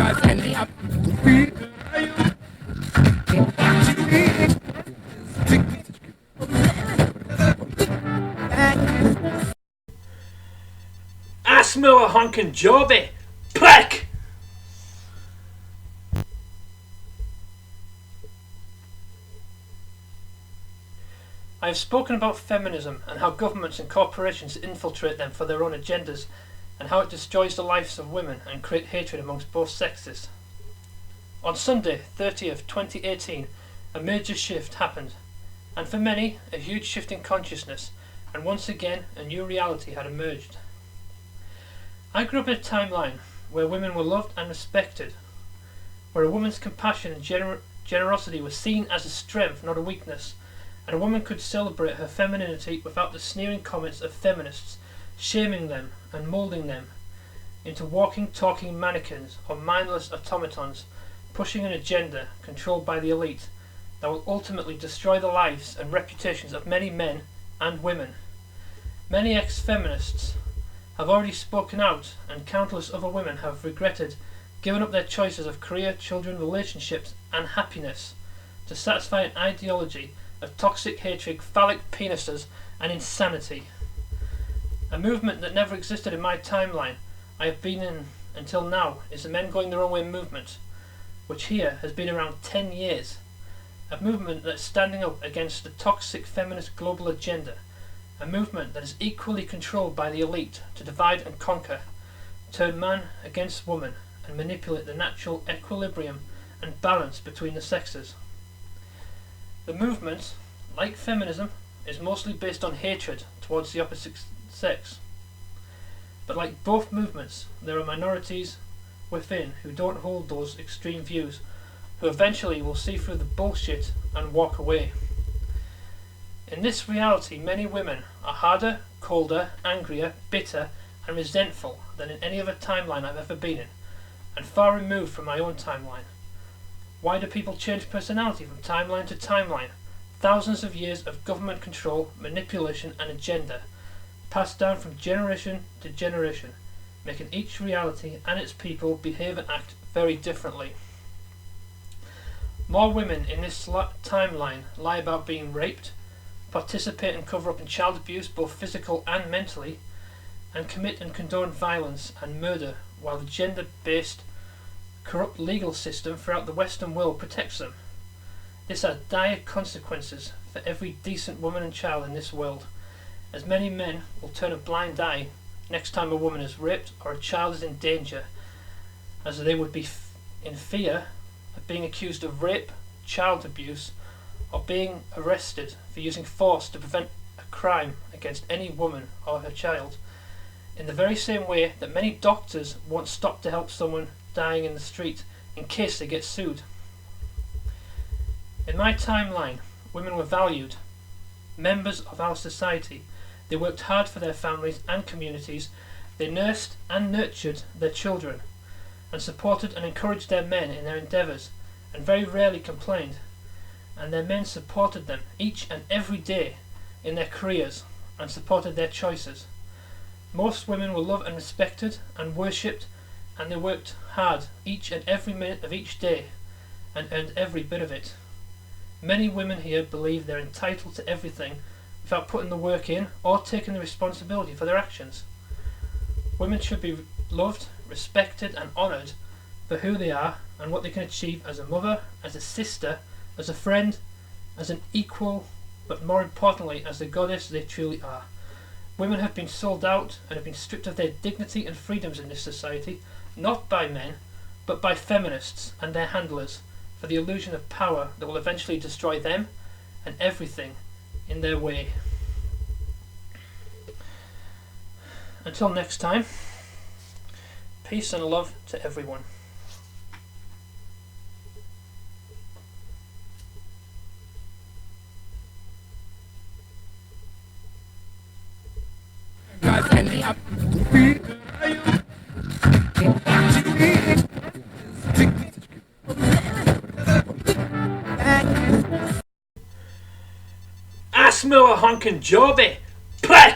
Ask me a honkin' jobby. Prick! I have spoken about feminism and how governments and corporations infiltrate them for their own agendas, and how it destroys the lives of women and create hatred amongst both sexes. On Sunday, 30th, 2018, a major shift happened, and for many, a huge shift in consciousness, and once again, a new reality had emerged. I grew up in a timeline where women were loved and respected, where a woman's compassion and generosity was seen as a strength, not a weakness, and a woman could celebrate her femininity without the sneering comments of feminists, shaming them and moulding them into walking, talking mannequins or mindless automatons, pushing an agenda controlled by the elite that will ultimately destroy the lives and reputations of many men and women. Many ex-feminists have already spoken out, and countless other women have regretted giving up their choices of career, children, relationships and happiness to satisfy an ideology of toxic hatred, phallic penises and insanity. A movement that never existed in my timeline I have been in until now is the Men Going Their Own Way movement, which here has been around 10 years. A movement that's standing up against the toxic feminist global agenda. A movement that is equally controlled by the elite to divide and conquer, turn man against woman and manipulate the natural equilibrium and balance between the sexes. The movement, like feminism, is mostly based on hatred towards the opposite sex. But like both movements, there are minorities within who don't hold those extreme views, who eventually will see through the bullshit and walk away. In this reality, many women are harder, colder, angrier, bitter and resentful than in any other timeline I've ever been in, and far removed from my own timeline. Why do people change personality from timeline to timeline? Thousands of years of government control, manipulation and agenda, passed down from generation to generation, making each reality and its people behave and act very differently. More women in this timeline lie about being raped, participate and cover up in child abuse, both physical and mentally, and commit and condone violence and murder, while the gender-based corrupt legal system throughout the Western world protects them. This has dire consequences for every decent woman and child in this world, as many men will turn a blind eye next time a woman is raped or a child is in danger, as they would be in fear of being accused of rape, child abuse, or being arrested for using force to prevent a crime against any woman or her child, in the very same way that many doctors won't stop to help someone dying in the street in case they get sued. In my timeline, women were valued, members of our society. They worked hard for their families and communities. They nursed and nurtured their children, and supported and encouraged their men in their endeavours, and very rarely complained. And their men supported them each and every day in their careers and supported their choices. Most women were loved and respected and worshipped, and they worked hard each and every minute of each day and earned every bit of it. Many women here believe they're entitled to everything without putting the work in or taking the responsibility for their actions. Women should be loved, respected and honoured for who they are and what they can achieve as a mother, as a sister, as a friend, as an equal, but more importantly as the goddess they truly are. Women have been sold out and have been stripped of their dignity and freedoms in this society, not by men, but by feminists and their handlers, for the illusion of power that will eventually destroy them and everything in their way. Until next time, peace and love to everyone. Ask me a honkin' jobby. Prick!